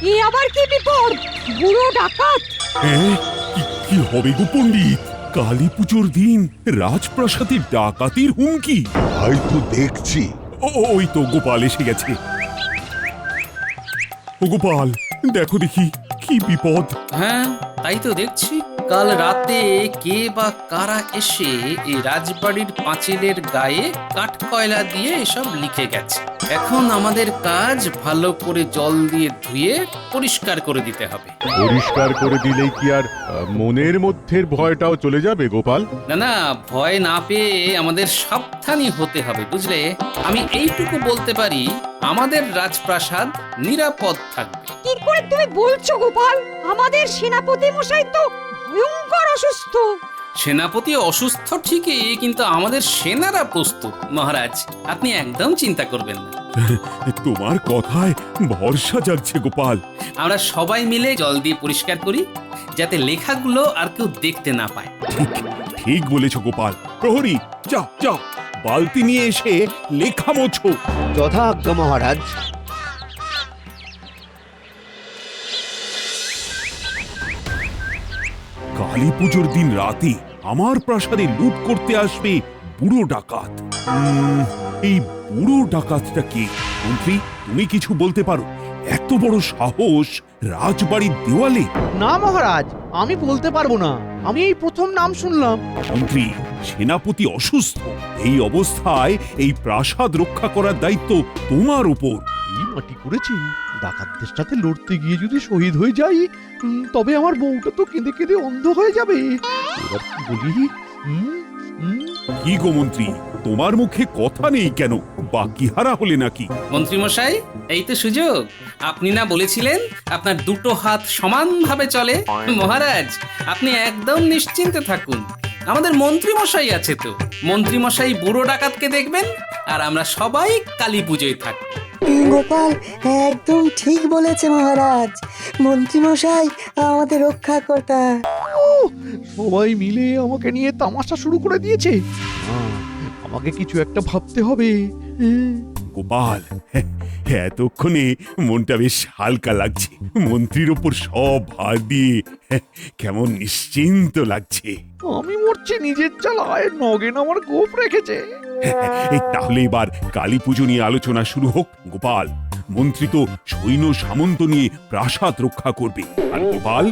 এ আবার কি বিপদ? বুড়ো ডাকাত? কি হবে গো পণ্ডিত? কালী পুজোর দিন রাজপ্রাসাদে ডাকাতির হুমকি? তাই তো দেখছি। ওই তো গোপাল এসে গেছে। ও গোপাল, দেখো দেখি কি বিপদ। হ্যাঁ, তাই তো দেখছি। কাল রাতে কে বা কারা এসে এই রাজবাড়ির পাঁচিলের গায়ে কাঠকয়লা দিয়ে এসব লিখে গেছে। এখন আমাদের কাজ ভালো করে জল দিয়ে ধুয়ে পরিষ্কার করে দিতে হবে। পরিষ্কার করে দিলেই কি আর মনের মধ্যে ভয়টাও চলে যাবে গোপাল? না না, ভয় না পেয়ে আমাদের সাবধানী হতে হবে, বুঝলে? আমি এইটুকু বলতে পারি, আমাদের রাজপ্রাসাদ নিরাপদ থাকবে। কি করে তুমি বলছো গোপাল? আমাদের সেনাপতি মশাই তো ভয়ঙ্কর অসুস্থ। সেনাপতি অসুস্থ ঠিকই, কিন্তু আমাদের সেনারা প্রস্তুত মহারাজ। আপনি একদম চিন্তা করবেন না। তোমার কথায় ভরসা জাগছে গোপাল। আমরা সবাই মিলে জল দিয়ে পরিষ্কার করি, যাতে লেখাগুলো আর কেউ দেখতে না পায়। ঠিক ঠিক বলেছ গোপাল। প্রহরী, যাও যাও, বালতি নিয়ে এসে লেখা মোছো। যথাজ্ঞা মহারাজ। কালী পুজোর দিন রাতে আমার প্রাসাদে লুট করতে আসবে বুড়ো ডাকাত। এই বুড়ো ডাকাতটা কে? মন্ত্রী, তুমি কিছু বলতে পারো? এত বড় সাহস রাজবাড়ির দেওয়ালে? না মহারাজ, আমি বলতে পারবো না। আমি এই প্রথম নাম শুনলাম। মন্ত্রী, সেনাপতি অসুস্থ। এই অবস্থায় এই প্রাসাদ রক্ষা করার দায়িত্ব তোমার উপর। এই মাটি করেছি, ডাকাতদের সাথে লড়তে গিয়ে যদি শহীদ হয়ে যাই, তবে আমার বউটা তো কেঁদে কেঁদে অন্ধ হয়ে যাবে। এবার কি বলি? কি গো মন্ত্রী, তোমার মুখে কথা নেই কেন? বাকি হারা হলে নাকি? মন্ত্রী মশাই, এই তো সুযোগ। আপনি না বলেছিলেন আপনার দুটো হাত সমানভাবে চলে? মহারাজ, আপনি একদম নিশ্চিন্তে থাকুন। আমাদের মন্ত্রী মশাই আছে তো। মন্ত্রী মশাই বুড়ো ডাকাতকে দেখবেন, আর আমরা সবাই কালী পুজোয় থাকবো। গোপাল একদম ঠিক বলেছে মহারাজ। মন্ত্রীমশাই আমাদের রক্ষাকর্তা। সবাই মিলে আমাকে নিয়ে তামাশা শুরু করে দিয়েছে। আমাকে কিছু একটা ভাবতে হবে। গোপাল, এতক্ষণে মনটা বেশ হালকা লাগছে। মন্ত্রীর ওপর সব ভার দিয়ে কেমন নিশ্চিন্ত লাগছে। আমি মরছি নিজের জ্বালায়, নগেন আমার গোপ রেখেছে। তাহলে এবার কালী পুজো নিয়ে আলোচনা শুরু হোক। গোপাল, মন্ত্রী তো সৈন্য সামন্ত নিয়ে প্রাসাদ রক্ষা করবে, আর গোপাল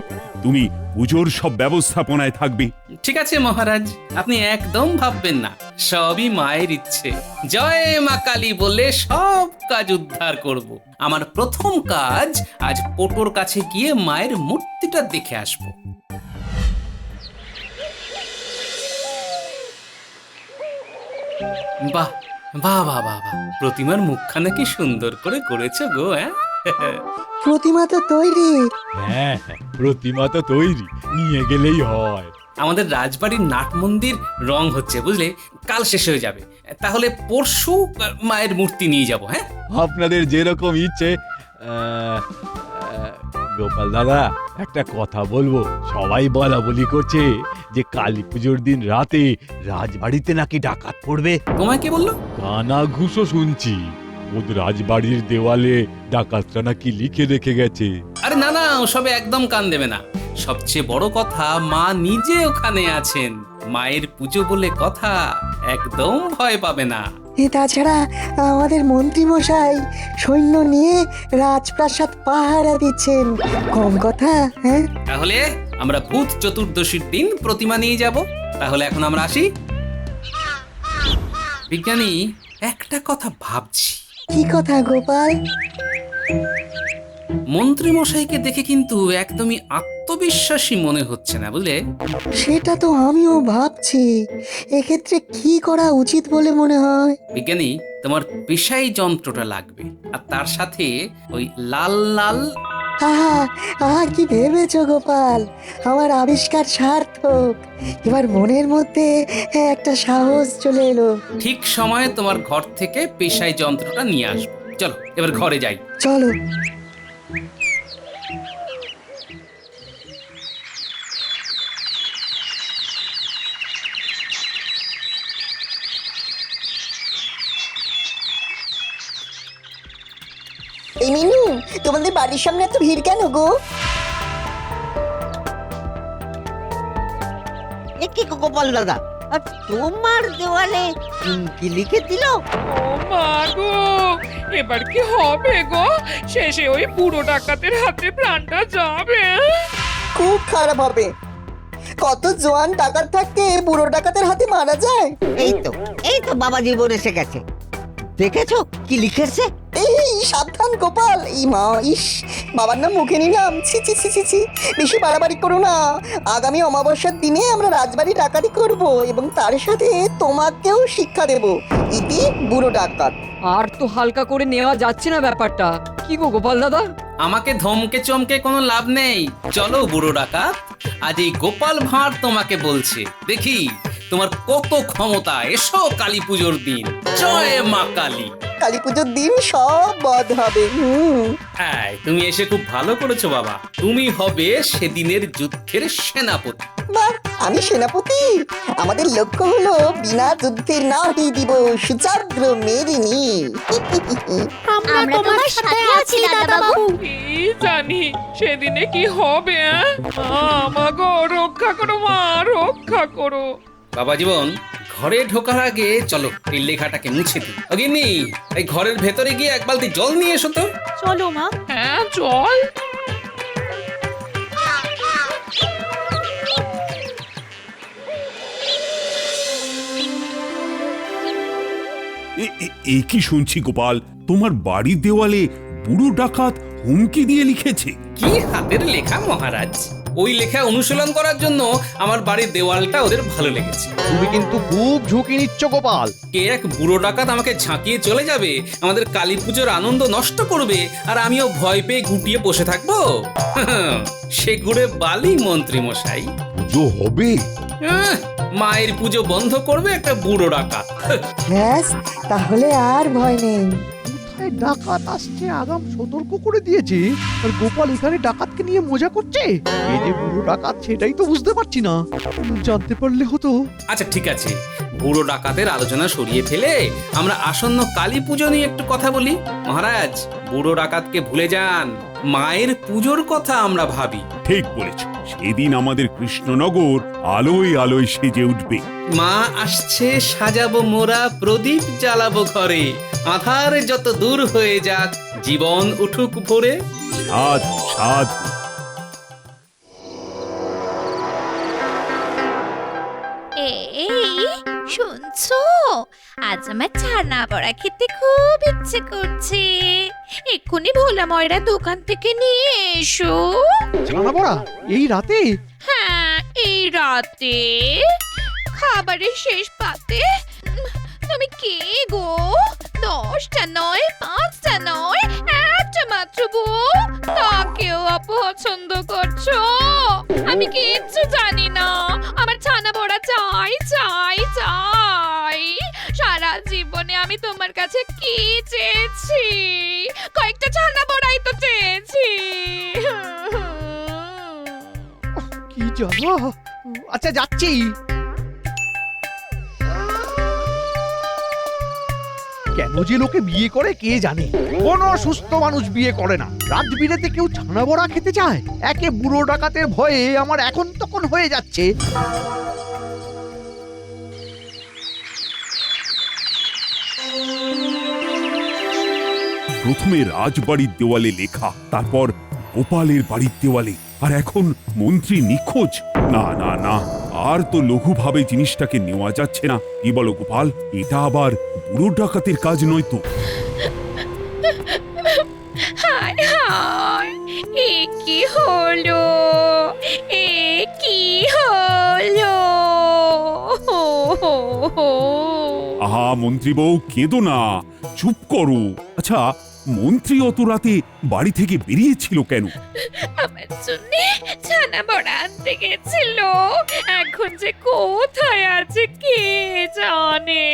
তুমি পুজোর সব ব্যবস্থাপনায় থাকবে। ঠিক আছে মহারাজ, আপনি একদম ভাববেন না। সবই মায়ের ইচ্ছে। জয় মা কালী বলে সব কাজ উদ্ধার করব। আমার প্রথম কাজ আজ পোটোর কাছে গিয়ে মায়ের মূর্তিটা দেখে আসবো। বাহ বাহ বাহ বাহ বাহ, প্রতিমার মুখখানা কি সুন্দর করে করেছো গো। প্রতিমা তো তৈরি। হ্যাঁ, প্রতিমা তো তৈরি, নিয়ে গেলেই হয়। আমাদের রাজবাড়ির নাট মন্দির রং হচ্ছে, বুঝলে? কাল শেষ হয়ে যাবে। তাহলে পরশু মায়ের মূর্তি নিয়ে যাব। হ্যাঁ, আপনাদের যেরকম ইচ্ছে। গোপাল দাদা, একটা কথা বলবো। সবাই বলা বলি করছে যে কালী পুজোর দিন রাতে রাজবাড়িতে নাকি ডাকাত পড়বে। তোমায় কে বললো? কানা ঘুষো শুনছি। ওদ রাজবাড়ির দেওয়ালে ডাকাতরা নাকি লিখে রেখে গেছে। আরে না না, ওসবে একদম কান দেবে না। সবচেয়ে বড় কথা, মা নিজে ওখানে আছেন। মায়ের পুজো বলে কথা, একদম ভয় পাবে না। তাছাড়া আমাদের মন্ত্রীমশাই সৈন্য নিয়ে রাজপ্রাসাদ পাহারা দিচ্ছেন। কম কথা, হ্যাঁ? তাহলে আমরা ভূত চতুর্দশীর দিন প্রতিমা নিয়ে যাব। তাহলে এখন আমরা আসি। বিজ্ঞানী, একটা কথা ভাবছি। কি কথা গোপাল? মন্ত্রী মশাইকে দেখে কিন্তু একদমই আত্মবিশ্বাসী মনে হচ্ছে না, বুঝলে? সেটা তো আমিও ভাবছি। এক্ষেত্রে কি করা উচিত বলে মনে হয়? বিজ্ঞানী, তোমার পেশাই যন্ত্রটা লাগবে, আর তার সাথে ওই লাল লাল। আহা আহা, কি ভেবেছো গোপাল? আমার আবিষ্কার সার্থক। এবার মনের মধ্যে একটা সাহস চলে এলো। ঠিক সময়ে তোমার ঘর থেকে পেশাই যন্ত্রটা নিয়ে আসবো। চলো এবার ঘরে যাই। চলো। এই মিনু, তোমাদের বাড়ির সামনে এত ভিড় কেন গো? এ কি গোপাল দাদা, আর তোমার দেওয়ালে কি লিখে দিল? ও মা গো, এবার কি হবে গো? শেষে ওই বুড়ো ডাকাতের হাতে প্রাণটা যাবে। খুব খারাপ হবে। কত জোয়ান ডাকাত থাকতে বুড়ো ডাকাতের হাতে মারা যায়। এই তো বাবা জীবন এসে গেছে। দেখেছো কি লিখেছে? এই সাবধান গোপাল, এই মা, ইস, বাবার নাম মুখে নিলাম। ছি ছি ছি ছি ছি, বেশি বাড়াবাড়ি করো না। আগামী অমাবস্যার দিনে আমরা রাজবাড়ি ডাকাতি করব এবং তার সাথে তোমাকেও শিক্ষা দেব। ইতি বুড়ো ডাকাত। আর তো হালকা করে নেওয়া যাচ্ছে না ব্যাপারটা, কি গো গোপাল দাদা? আমাকে ধমকে চমকে কোনো লাভ নেই। চলো বুড়ো ডাকাত, আজ এই গোপাল ভাঁড় তোমাকে বলছে, দেখি তোমার কত ক্ষমতা। এসো কালী পুজোর দিন, জয় মা কালী। কালী পুজোর দিন সব বধ হবে। হ্যাঁ, তুমি এসে খুব ভালো করেছো বাবা। তুমি হবে সেদিনের যুদ্ধের সেনাপতি। বাহ, আমি সেনাপতি? আমাদের লক্ষ্য হলো বিনা যুদ্ধে নাহি দিব সুচাদ্র মেদিনী। আমরা তোমার সাথে আছি দাদা বাবু। কি জানি সেদিনে কি হবে? মা গো, রক্ষা করো মা, রক্ষা করো। বাবা জীবন, ঘরে ঢোকার আগে চলো এই লেখাটাকে মুছে দিই। অগিন্নি, এই ঘরের ভেতরে গিয়ে এক বালতি জল নিয়ে এসো তো। চলো মা। হ্যাঁ চল। এ কি শুনছি গোপাল, তোমার বাড়ির দেওয়ালে বুড়ো ডাকাত হুমকি দিয়ে লিখেছে? কি হাতের লেখা মহারাজ! ওই লেখা অনুশীলন করার জন্য আমার বাড়ির দেওয়ালটা ওদের ভালো লেগেছে। তুমি কিন্তু খুব ঝুঁকি নিচ্ছ গোপাল। কে এক বুড়ো ডাকাত আমাকে ঝাঁকিয়ে চলে যাবে, আমাদের কালী পুজোর আনন্দ নষ্ট করবে, আর আমিও ভয় পেয়ে গুটিয়ে বসে থাকবো? সে ঘুরে বালি মন্ত্রী মশাই। পুজো হবে? মায়ের পুজো বন্ধ করবে একটা বুড়ো ডাকাত। ব্যাস, তাহলে আর ভয় নেই। কোথায় ডাকাত আসছে আগাম সতর্ক করে দিয়েছে, আর গোপাল এখানে ডাকাতকে নিয়ে মজা করছে। এই যে বুড়ো ডাকাত, সেটাই তো বুঝতে পারছি না। জানতে পারলে হতো। আচ্ছা ঠিক আছে, বুড়ো ডাকাতের আলোচনা সরিয়ে ফেলে আমরা আসন্ন কালী পুজো নিয়ে একটু কথা বলি। মহারাজ, বুড়ো ডাকাতকে ভুলে যান, মায়ের পুজোর কথা আমরা ভাবি। ঠিক বলেছ, সেদিন আমাদের কৃষ্ণনগর আলোয় আলোয় সেজে উঠবে। মা আসছে, সাজাবো মোরা, প্রদীপ জ্বালাবো ঘরে, আধার যত দূর হয়ে যাক, জীবন উঠুক ভরে। সাধু সাধু। এই শুনছো, আজ আমার ছানা বড়া খেতে খুব ইচ্ছে করছে। এক্ষুনি ভোলা ময়রা দোকান থেকে নিয়ে এসো। ছানা বড়া এই রাতে? হ্যাঁ, এই রাতে খাবারের শেষ পাতে। তুমি কে গো? 10টা নয়, 5টা নয়, একটা মাত্র বউ, তাকেও অপছন্দ করছো? আমি কিচ্ছু জানি না, আমার ছানা বড়া চাই চাই চাই। সারা জীবনে আমি তোমার কাছে কি চেয়েছি? কয়েকটা ছানা বড়াই তো চেয়েছি। কি জ্বালা! আচ্ছা যাচ্ছি। কেন যে লোকে বিয়ে করে কে জানে? কোন সুস্থ মানুষ বিয়ে করে না। রাত বিরেতে কেউ ছানা বড়া খেতে চায়? একে বুড়ো ডাকাতের ভয়ে আমার এখন তখন হয়ে যাচ্ছে। প্রথমে রাজবাড়ির দেওয়ালে লেখা, তারপর গোপালের বাড়ির দেওয়ালে, আর এখন মন্ত্রী নিখোঁজ। না না না, আর তো লঘুভাবে জিনিসটাকে নেওয়া যাচ্ছে না। কি বলো গোপাল, এটা আবার বুড়ো ডাকাতের কাজ নয় তো? হায় হায়, এ কি হলো? এ কি হলো? আহা মন্ত্রী বউ, কেঁদো না, চুপ করো। আচ্ছা, মন্ত্রী অত রাতে বাড়ি থেকে বেরিয়েছিল কেন? আমার জন্য ছানা বড়া আনতে গেছিল। এখন যে কোথায় আছে কে জানে।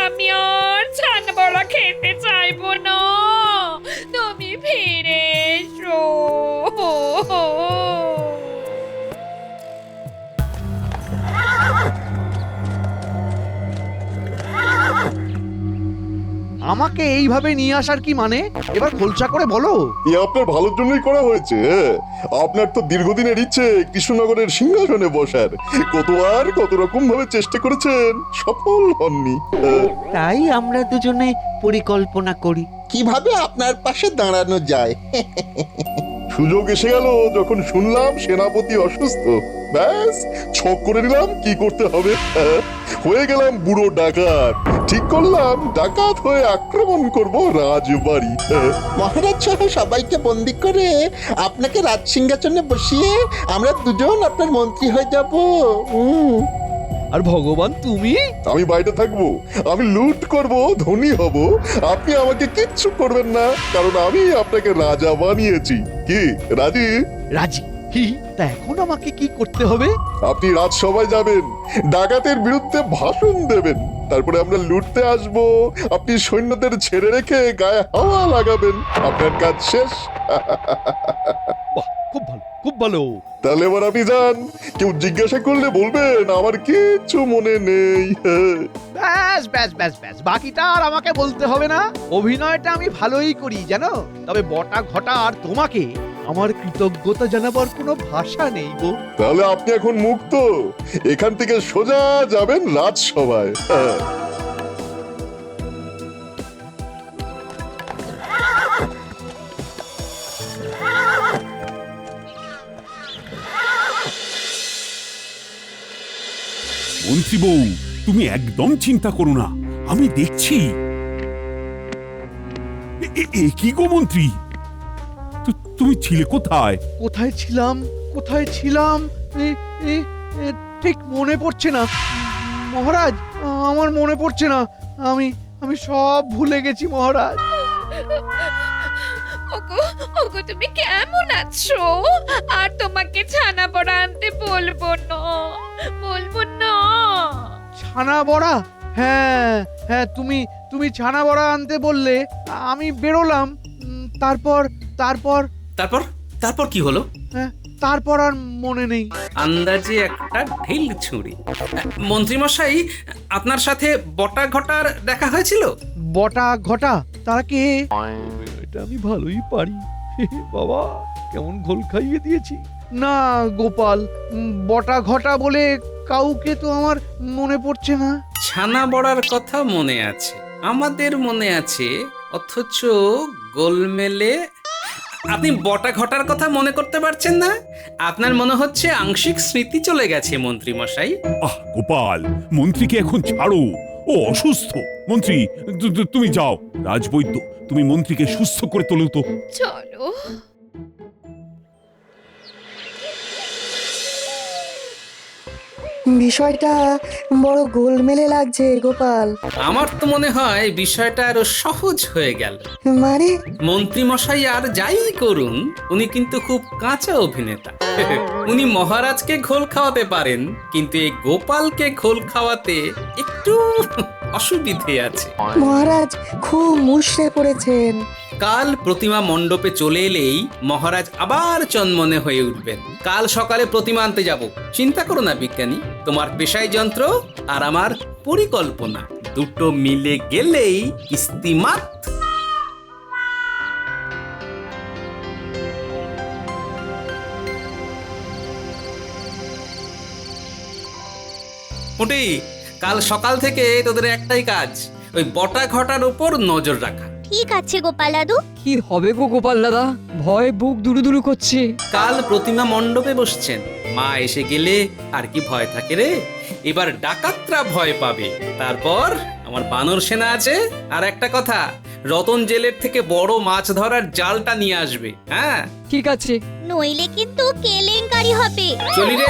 আমি আর ছানা বড়া খেতে চাইবো না, তুমি ফিরে এসো। আমাকে এইভাবে নিয়ে আসার কি মানে? এবার খোলসা করে বলো। এ আপনার ভালোর জন্যই করা হয়েছে। আপনার তো দীর্ঘদিনের ইচ্ছে কৃষ্ণনগরের সিংহাসনে বসার। কত রকম ভাবে চেষ্টা করেছেন, সফল হননি। তাই আমরা দুজনে পরিকল্পনা করি কিভাবে আপনার পাশে দাঁড়ানো যায়। সুযোগ এসে গেল যখন শুনলাম সেনাপতি অসুস্থ, ব্যাস ছক করে নিলাম কি করতে হবে। হয়ে গেলাম বুড়ো ডাকাত। ঠিক করলাম ডাকাত হয়ে আক্রমণ করব রাজবাড়ি। মহারাজ সহ সবাইকে বন্দি করে আপনাকে রাজসিংহাসনে বসিয়ে আমরা দুজন আপনার মন্ত্রী হয়ে যাব। আর ভগবান তুমি? আমি বাইরে থাকবো, আমি লুট করব, ধনী হব, আপনি আমাকে কিচ্ছু করবেন না, কারণ আমি আপনাকে রাজা বানিয়েছি। কি রাজি? রাজি। তা এখন আমাকে কি করতে হবে? আপনি রাজসভায় যাবেন, ডাকাতের বিরুদ্ধে ভাষণ দেবেন, তারপরে আমরা লুটতে আসব, আপনি সৈন্যদের ছেড়ে রেখে গায়ে হাওয়া লাগাবেন, আপনার কাজ শেষ। বাহ, খুব ভালো, খুব ভালো। তাহলে এবার আপনি যান, কেউ জিজ্ঞাসা করলে বলবেন আমার কিচ্ছু মনে নেই। ব্যাস ব্যাস ব্যাস ব্যাস, বাকিটা আর আমাকে বলতে হবে না। অভিনয়টা আমি ভালোই করি জানো, তবে বটা ঘটা আর তোমাকে আমার কৃতজ্ঞতা জানাবার কোনো ভাষা নেই গো। তাহলে আপনি এখন মুক্ত, এখান থেকে সোজা যাবেন রাজসভায়। মন্ত্রী বউ, তুমি একদম চিন্তা করো না, আমি দেখছি। কি গো মন্ত্রী, তুমি ছিলে কোথায়? কোথায় ছিলাম, কোথায় ছিলাম ঠিক মনে পড়ছে না মহারাজ, আমার মনে পড়ছে না। আমি সব ভুলে গেছি মহারাজ। ওগো ওগো তুমি কেমন আছো? আর তোমাকে ছানা বড়া আনতে বলবো না। ছানা বড়া? হ্যাঁ হ্যাঁ, তুমি ছানা বড়া আনতে বললে, আমি বেরোলাম। তারপর তারপর তারপর কি হলো? তারপর আর মনে নেই। আন্দাজে একটা ঢিল ছুঁড়ি। মন্ত্রীমশাই, আপনার সাথে বটা ঘটার দেখা হয়েছিল? বটা ঘটা? তারা কে? এটা আমি ভালোই পারি। বাবা, কেমন ঘোল খাইয়ে দিয়েছি। না গোপাল, বটা ঘটা বলে কাউকে তো আমার মনে পড়ছে না। ছানা বড়ার কথা মনে আছে, আমাদের মনে আছে, অথচ গোলমেলে আপনি বটা ঘটার কথা মনে করতে পারছেন না। আপনার মনে হচ্ছে আংশিক স্মৃতি চলে গেছে মন্ত্রী মশাই। গোপাল, মন্ত্রীকে এখন ছাড়ো, ও অসুস্থ। মন্ত্রী, তুমি যাও, রাজবৈদ্য, তুমি মন্ত্রীকে সুস্থ করে তোলো তো। চলো। বিষয়টা বড় গোলমেলে লাগছে গোপাল। আমার তো মনে হয় বিষয়টা আরো সহজ হয়ে গেল। মানে? মন্ত্রী মশাই আর যাই করুন, উনি কিন্তু খুব কাঁচা অভিনেতা। উনি মহারাজকে ঘোল খাওয়াতে পারেন, কিন্তু এই গোপালকে ঘোল খাওয়াতে একটু অসুবিধে আছে। মহারাজ খুব মুষড়ে পড়েছেন। কাল প্রতিমা মণ্ডপে চলে এলেই মহারাজ আবার চনমনে হয়ে উঠবেন। কাল সকালে প্রতিমা আনতে যাব। চিন্তা করো না বিজ্ঞানী, তোমার পেশাই যন্ত্র আর আমার পরিকল্পনা দুটো মিলে গেলেই কিস্তিমাত। মোটি, কাল সকাল থেকে তোদের একটাই কাজ, ওই বটা ঘটার উপর নজর রাখা। ঠিক আছে গোপাল দাদু। কি হবে গো গোপাল দাদা, ভয় বুক দুরুদুরু করছে। কাল প্রতিমা মণ্ডপে বসছেন, মা এসে গেলে আর কি ভয় থাকে রে? এবার ডাকাতরা ভয় পাবে। তারপর আমার বানর সেনা আছে। আর একটা কথা, রতন জেলের থেকে বড় মাছ ধরার জালটা নিয়ে আসবে। হ্যাঁ ঠিক আছে। নইলে কিন্তু কেলেঙ্কারি হবে। চলি রে।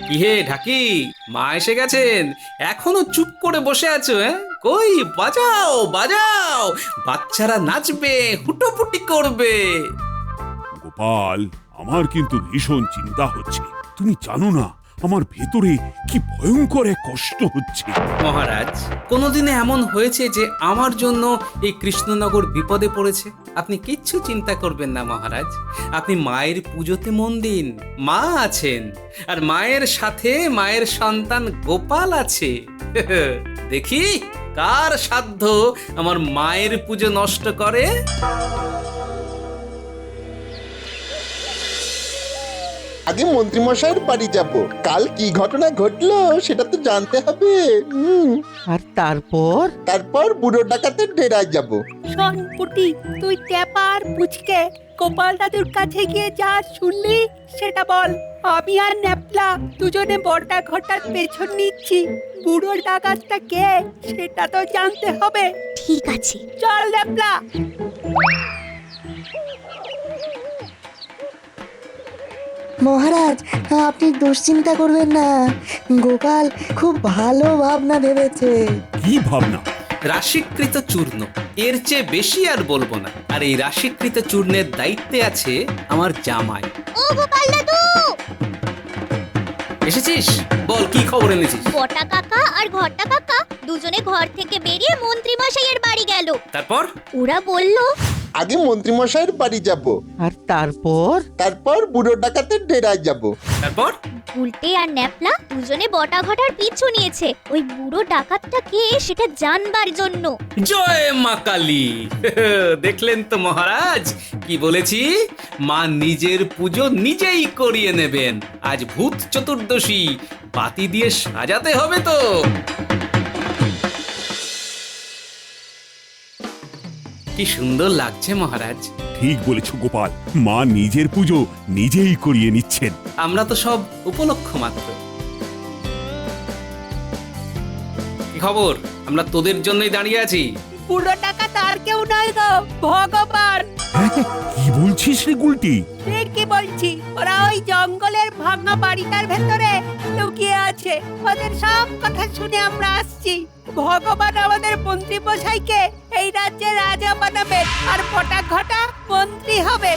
কি হে ঢাকি, মা এসে গেছেন, এখনো চুপ করে বসে আছো? কই বাজাও বাজাও, বাচ্চারা নাচবে, হুটোপুটি করবে। গোপাল, আমার কিন্তু ভীষণ চিন্তা হচ্ছে। তুমি জানো না, আমার ভেতরে কি ভয়ঙ্কর এক কষ্ট হচ্ছে। মহারাজ, কোনোদিনে এমন হয়েছে যে আমার জন্য এই কৃষ্ণনগর বিপদে পড়েছে? আপনি কিচ্ছু চিন্তা করবেন না মহারাজ, আপনি মায়ের পুজোতে মন দিন। মা আছেন, আর মায়ের সাথে মায়ের সন্তান গোপাল আছে। দেখি কার সাধ্য আমার মায়ের পুজো নষ্ট করে। আগে মন্ত্রীমশাইয়ের বাড়ি যাব, কাল কি ঘটনা ঘটলো সেটা তো জানতে হবে। আর তারপর তারপর বুড়ো ডাকাতের ডেরায় যাব। শোন পুটি, তুই ট্যাপার পুচকে গোপাল দাদুর কাছে গিয়ে যা শুনলি সেটা বল। আমি আর ন্যাপলা দুজনে বড়টা ঘটার পেছন নিচ্ছি। বুড়ো ডাকাতটা কে সেটা তো জানতে হবে। ঠিক আছে। চল ন্যাপলা। মহারাজ, আপনি দুশ্চিন্তা করবেন না, গোপাল খুব ভালো ভাবনা ভেবেছে। কি ভাবনা? রাশিকৃত চূর্ণ, এর চেয়ে বেশি আর বলবো না। আর এই রাশিকৃত চূর্ণের দায়িত্বে আছে আমার জামাই। ও গোপাল দাদু, এসেছিস? বল, কি খবর এনেছিস? বটা কাকা আর ঘটা কাকা দুজনে ঘর থেকে বেরিয়ে মন্ত্রী মশাইয়ের বাড়ি গেল। তারপর? ওরা বলল আগে মন্ত্রীমশাইয়ের বাড়ি যাব, আর তারপর তারপর বুড়ো ডাকাতের ডেরায় যাব। তারপর? উল্টে আর ন্যাপলা দুজনে বটা ঘটার পিছু নিয়েছে ওই বুড়ো ডাকাতটা কে সেটা জানবার জন্য। জয় মা কালী! দেখলেন তো মহারাজ, কি বলেছি? মা নিজের পুজো নিজেই করিয়ে নেবেন। আজ ভূত চতুর্দশী, বাতি দিয়ে সাজাতে হবে তো। কি সুন্দর লাগছে মহারাজ। ঠিক বলেছ গোপাল, মা নিজের পুজো নিজেই করিয়ে নিচ্ছেন। আমরা তো সব উপলক্ষ মাত্র। কি খবর? আমরা তোদের জন্যই দাঁড়িয়ে আছি। বুড়ো ডাকাত আর কেউ নয় গো, ভগবান। কি বলছিস রে গুলটি? কি বলছি, ওরা ওই জঙ্গলের ভাঙা বাড়িটার ভেতরে লুকিয়ে আছে। ওদের সব কথা শুনে আমরা আসছি। ভগবান আমাদের মন্ত্রী মশাইকে এই রাজ্যের রাজা বানাবে, আর বটা ঘটা মন্ত্রী হবে।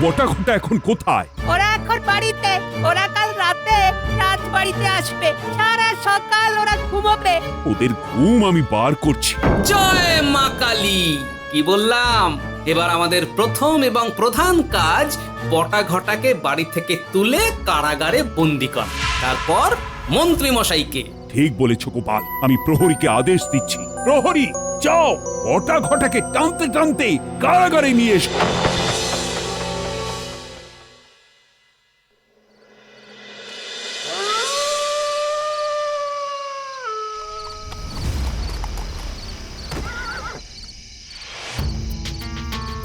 বটা ঘটা এখন কোথায়? ওরা এখন বাড়িতে। ওরা কাল রাতে রাজবাড়িতে আসবে। সারা সকাল ওরা ঘুমোবে। ওদের ঘুম আমি বার করছি। জয় মা কালী! কি বললাম? এবার আমাদের প্রথম এবং প্রধান কাজ বটা ঘটাকে বাড়ি থেকে তুলে কারাগারে বন্দি করা, তারপর মন্ত্রী মশাইকে। ঠিক বলেছ গোপাল, আমি প্রহরীকে আদেশ দিচ্ছি। প্রহরী, যাও বটা ঘটাকে টানতে টানতে কারাগারে নিয়ে এসো।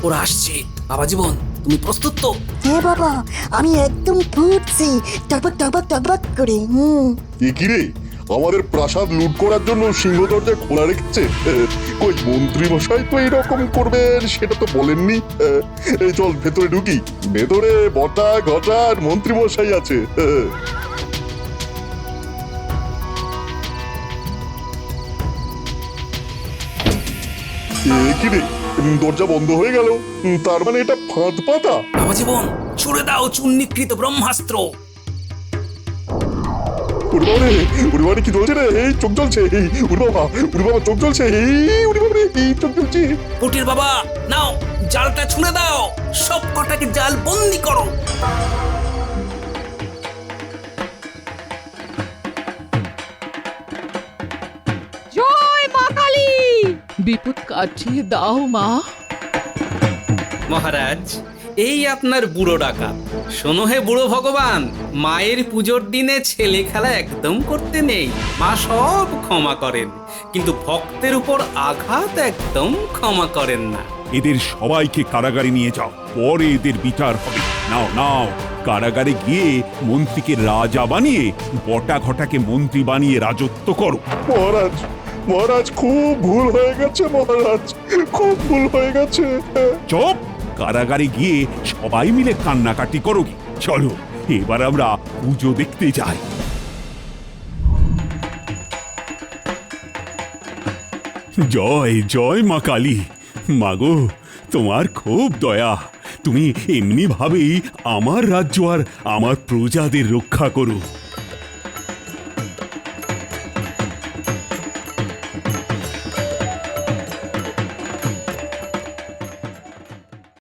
ওরা আসছে। বাবা জীবন, তুমি প্রস্তুত তো? হ্যাঁ বাবা, আমি একদম ফুটছি, টকবক টকবক টকবক করে। এ কি রে, আমাদের প্রাসাদ লুট করার জন্য সিংহ দরজা খোলা রেখেছে? কই মন্ত্রী মশাই তো এরকম করবেন সেটা তো বলেননি। এই চল ভেতরে ঢুকি, ভেতরে বটা ঘটা আর মন্ত্রী মশাই আছে। এ কি রে, দরজা বন্ধ হয়ে গেল, তার মানে এটা ফাঁদ পাতা? বাবা জীবন, ছুড়ে দাও চূর্ণীকৃত ব্রহ্মাস্ত্র। উড়ি বাবা কি চলছে রে? এই চোখ জ্বলছে, এই উড়ি বাবা চোখ জ্বলছে, এই উড়ি বাবা এই চোখ জ্বলছে। পুটির বাবা, নাও জালটা ছুঁড়ে দাও, সব কটাকে জাল বন্দি করো। জয় মা কালী। বিপদ কাটিয়ে দাও মা। মহারাজ, এই আপনার বুড়ো ডাকাত। শোনো হে বুড়ো ভগবান, মায়ের পুজোর দিনে ছেলে খেলা একদম করতে নেই। মা সব ক্ষমা করেন, কিন্তু ভক্তের উপর আঘাত একদম ক্ষমা করেন না। এদের সবাইকে কারাগারে নিয়ে যাও, পরে এদের বিচার হবে। নাও নাও, কারাগারে গিয়ে মন্ত্রীকে রাজা বানিয়ে বটা ঘটাকে মন্ত্রী বানিয়ে রাজত্ব করো। মহারাজ, মহারাজ খুব ভুল হয়ে গেছে, মহারাজ খুব ভুল হয়ে গেছে। চুপ! কারাগারে গিয়ে সবাই মিলে কান্নাকাটি করো। কি চলো এবার আমরা পুজো দেখতে যাই। জয় জয় মা কালী। মাগো, তোমার খুব দয়া। তুমি এমনি ভাবেই আমার রাজ্য আর আমার প্রজাদের রক্ষা করো।